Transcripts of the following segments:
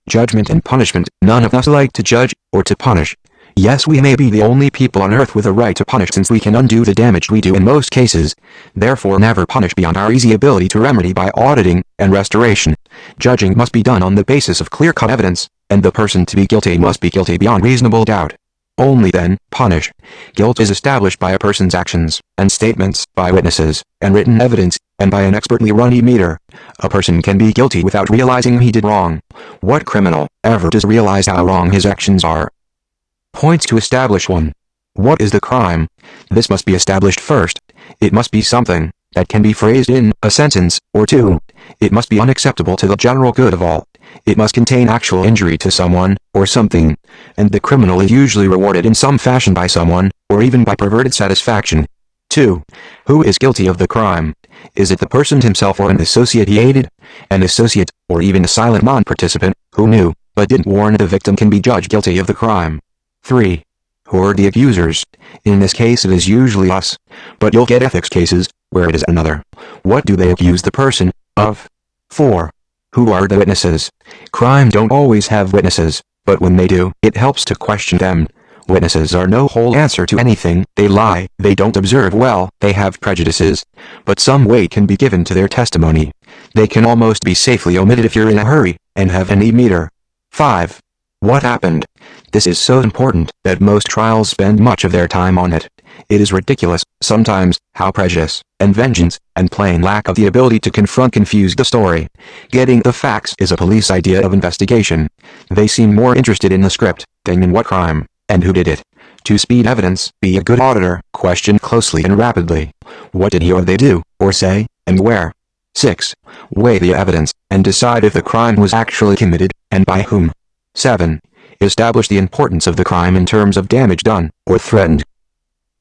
Judgment and punishment. None of us like to judge, or to punish. Yes, we may be the only people on earth with a right to punish since we can undo the damage we do in most cases. Therefore never punish beyond our easy ability to remedy by auditing and restoration. Judging must be done on the basis of clear-cut evidence, and the person to be guilty must be guilty beyond reasonable doubt. Only then, punish. Guilt is established by a person's actions, and statements, by witnesses, and written evidence, and by an expertly run e-meter. A person can be guilty without realizing he did wrong. What criminal ever does realize how wrong his actions are? Points to establish 1. What is the crime? This must be established first. It must be something that can be phrased in a sentence or 2. It must be unacceptable to the general good of all. It must contain actual injury to someone, or something, and the criminal is usually rewarded in some fashion by someone, or even by perverted satisfaction. 2. Who is guilty of the crime? Is it the person himself or an associate he aided? An associate, or even a silent non-participant, who knew, but didn't warn the victim can be judged guilty of the crime. 3. Who are the accusers? In this case it is usually us, but you'll get ethics cases, where it is another. What do they accuse the person of? 4. Who are the witnesses? Crime don't always have witnesses, but when they do, it helps to question them. Witnesses are no whole answer to anything. They lie, they don't observe well, they have prejudices, but some weight can be given to their testimony. They can almost be safely omitted if you're in a hurry, and have an e-meter. 5. What happened? This is so important that most trials spend much of their time on it. It is ridiculous, sometimes, how prejudice, and vengeance, and plain lack of the ability to confuse the story. Getting the facts is a police idea of investigation. They seem more interested in the script than in what crime, and who did it. To speed evidence, be a good auditor, question closely and rapidly. What did he or they do, or say, and where? 6. Weigh the evidence, and decide if the crime was actually committed, and by whom. 7. Establish the importance of the crime in terms of damage done, or threatened.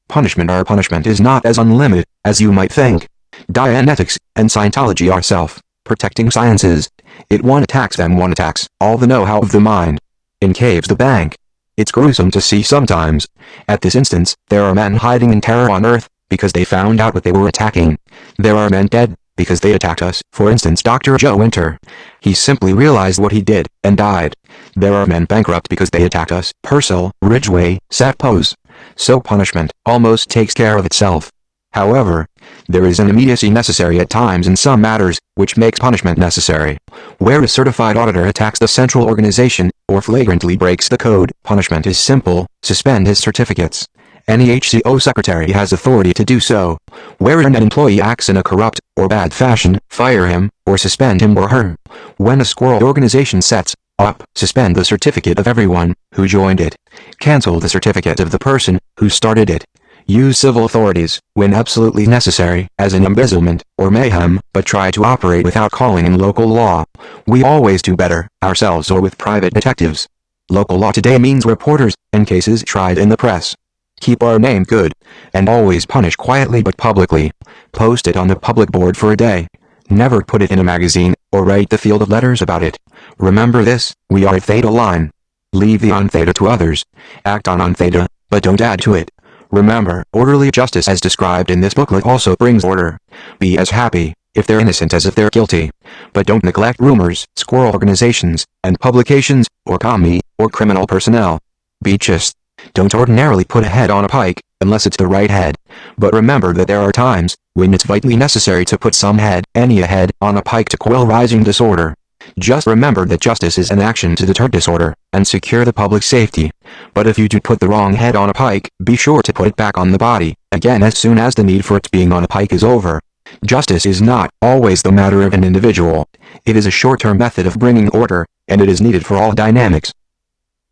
Punishment. Our punishment is not as unlimited as you might think. Dianetics and Scientology are self-protecting sciences. It one attacks them, one attacks all the know-how of the mind. In caves the bank. It's gruesome to see sometimes. At this instance, there are men hiding in terror on Earth, because they found out what they were attacking. There are men dead, because they attacked us. For instance, Dr. Joe Winter. He simply realized what he did, and died. There are men bankrupt because they attacked us. Purcell, Ridgway, Seth Pose. So punishment almost takes care of itself. However, there is an immediacy necessary at times in some matters, which makes punishment necessary. Where a certified auditor attacks the central organization, or flagrantly breaks the code, punishment is simple: suspend his certificates. Any HCO secretary has authority to do so. Where an employee acts in a corrupt or bad fashion, fire him, or suspend him or her. When a squirrel organization sets up, suspend the certificate of everyone who joined it. Cancel the certificate of the person who started it. Use civil authorities, when absolutely necessary, as in embezzlement or mayhem, but try to operate without calling in local law. We always do better, ourselves or with private detectives. Local law today means reporters, and cases tried in the press. Keep our name good, and always punish quietly but publicly. Post it on the public board for a day. Never put it in a magazine, or write the field of letters about it. Remember this: we are a theta line. Leave the on-theta to others. Act on theta, but don't add to it. Remember, orderly justice as described in this booklet also brings order. Be as happy if they're innocent as if they're guilty. But don't neglect rumors, squirrel organizations, and publications, or commie, or criminal personnel. Be just. Don't ordinarily put a head on a pike, unless it's the right head. But remember that there are times when it's vitally necessary to put some head, any head, on a pike to quell rising disorder. Just remember that justice is an action to deter disorder, and secure the public safety. But if you do put the wrong head on a pike, be sure to put it back on the body, again as soon as the need for it being on a pike is over. Justice is not always the matter of an individual. It is a short-term method of bringing order, and it is needed for all dynamics.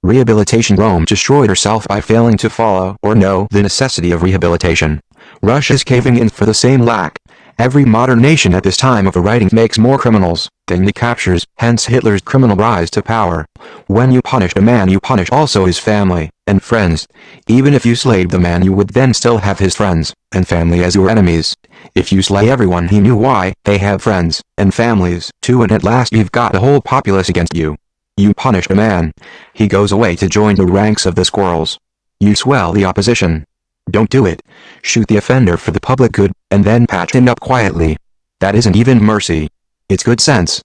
Rehabilitation. Rome destroyed herself by failing to follow or know the necessity of rehabilitation. Russia's caving in for the same lack. Every modern nation at this time of the writing makes more criminals than it captures, hence Hitler's criminal rise to power. When you punish a man, you punish also his family and friends. Even if you slayed the man, you would then still have his friends and family as your enemies. If you slay everyone, he knew why they have friends and families too, and at last you've got the whole populace against you. You punish a man, he goes away to join the ranks of the squirrels. You swell the opposition. Don't do it. Shoot the offender for the public good, and then patch him up quietly. That isn't even mercy. It's good sense.